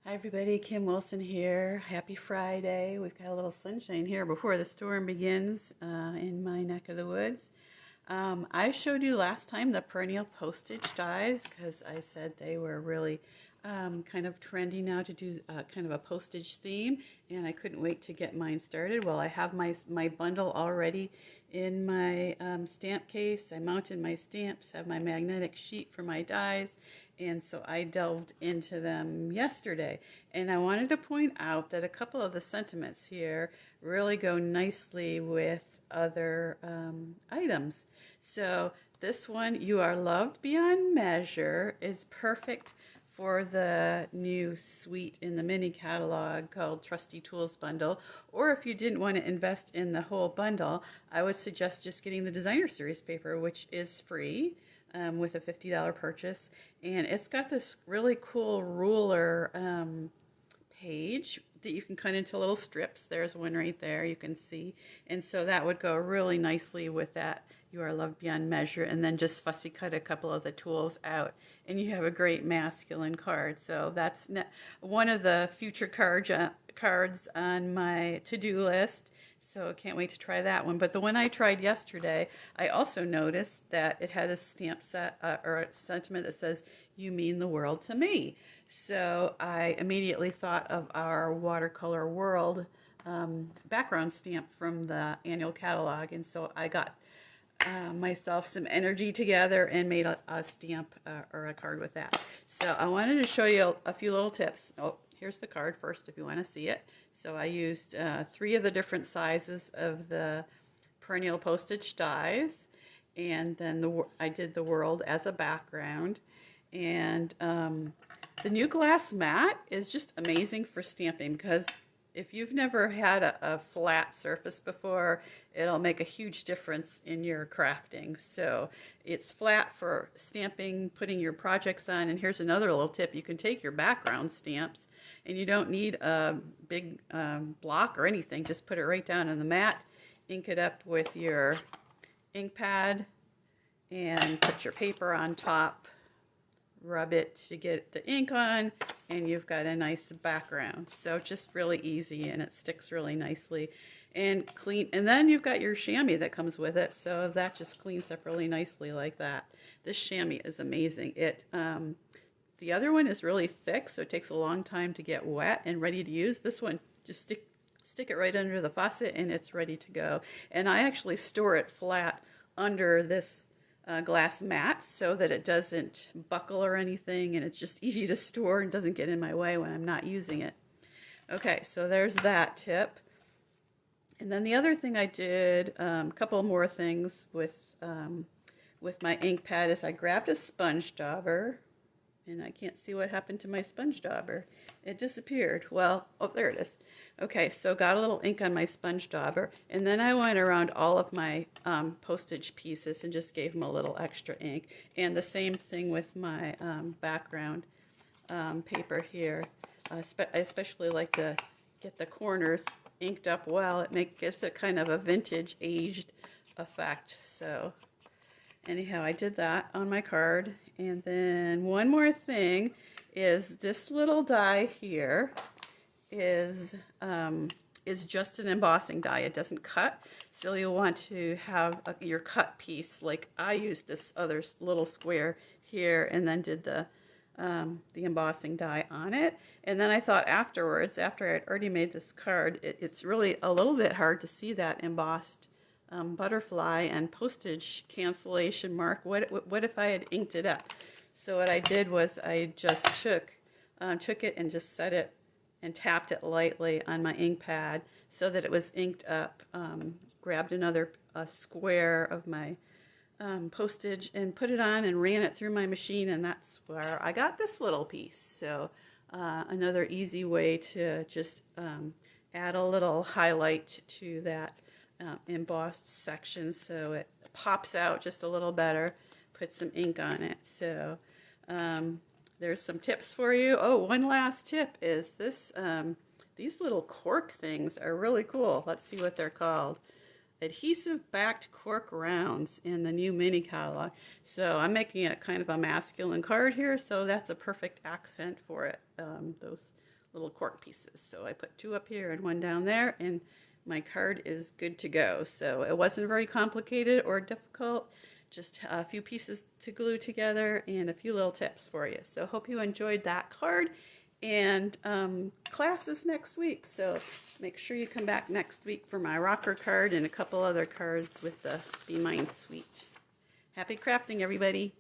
Hi everybody, Kim Wilson here. Happy Friday. We've got a little sunshine here before the storm begins in my neck of the woods. I showed you last time the perennial postage dies because I said they were really kind of trendy now to do kind of a postage theme, and I couldn't wait to get mine started. Well, I have my bundle already in my stamp case. I mounted my stamps, have my magnetic sheet for my dies, and so I delved into them yesterday. And I wanted to point out that a couple of the sentiments here really go nicely with other items. So this one, "You Are Loved Beyond Measure," is perfect for the new suite in the mini catalog called Trusty Tools Bundle. Or if you didn't want to invest in the whole bundle, I would suggest just getting the Designer Series paper, which is free with a $50 purchase. And it's got this really cool ruler page that you can cut into little strips. There's one right there, you can see. And so that would go really nicely with that "You Are Loved Beyond Measure," and then just fussy cut a couple of the tools out and you have a great masculine card. So that's one of the future cards on my to-do list. So I can't wait to try that one. But the one I tried yesterday, I also noticed that it had a stamp set or a sentiment that says, "You mean the world to me." So I immediately thought of our Watercolor World background stamp from the annual catalog. And so I got myself some energy together and made a stamp or a card with that. So I wanted to show you a few little tips. Oh, here's the card first if you want to see it. So I used 3 of the different sizes of the perennial postage dies, and then I did the world as a background. And the new glass mat is just amazing for stamping because if you've never had a flat surface before, it'll make a huge difference in your crafting. So it's flat for stamping, putting your projects on. And here's another little tip. You can take your background stamps and you don't need a big block or anything. Just put it right down on the mat, ink it up with your ink pad, and put your paper on top. Rub it to get the ink on, and you've got a nice background. So just really easy, and it sticks really nicely and clean. And then you've got your chamois that comes with it, so that just cleans up really nicely like that. This chamois is amazing. The other one is really thick, so it takes a long time to get wet and ready to use. This one, just stick it right under the faucet and it's ready to go. And I actually store it flat under this glass mat so that it doesn't buckle or anything, and it's just easy to store and doesn't get in my way when I'm not using it. Okay, so there's that tip. And then the other thing I did, a couple more things with my ink pad, is I grabbed a sponge dauber, and I can't see what happened to my sponge dauber. It disappeared. Well, oh, there it is. Okay, so got a little ink on my sponge dauber, and then I went around all of my postage pieces and just gave them a little extra ink. And the same thing with my background paper here. I especially like to get the corners inked up well. It gives it kind of a vintage aged effect. So anyhow, I did that on my card. And then one more thing is this little die here is just an embossing die. It doesn't cut, so you'll want to have your cut piece. Like I used this other little square here and then did the embossing die on it. And then I thought afterwards, after I'd already made this card, it's really a little bit hard to see that embossed butterfly and postage cancellation mark. What if I had inked it up? So what I did was I just took it and just set it and tapped it lightly on my ink pad so that it was inked up. Grabbed another square of my postage and put it on and ran it through my machine, and that's where I got this little piece. So another easy way to just add a little highlight to that embossed section so it pops out just a little better. Put some ink on it. So there's some tips for you. Oh, one last tip is this. These little cork things are really cool. Let's see what they're called. Adhesive backed cork rounds in the new mini catalog. So I'm making it kind of a masculine card here, so that's a perfect accent for it. Those little cork pieces. So I put 2 up here and 1 down there, and my card is good to go. So it wasn't very complicated or difficult, just a few pieces to glue together and a few little tips for you. So hope you enjoyed that card. And class is next week, so make sure you come back next week for my rocker card and a couple other cards with the Be Mine Suite. Happy crafting, everybody!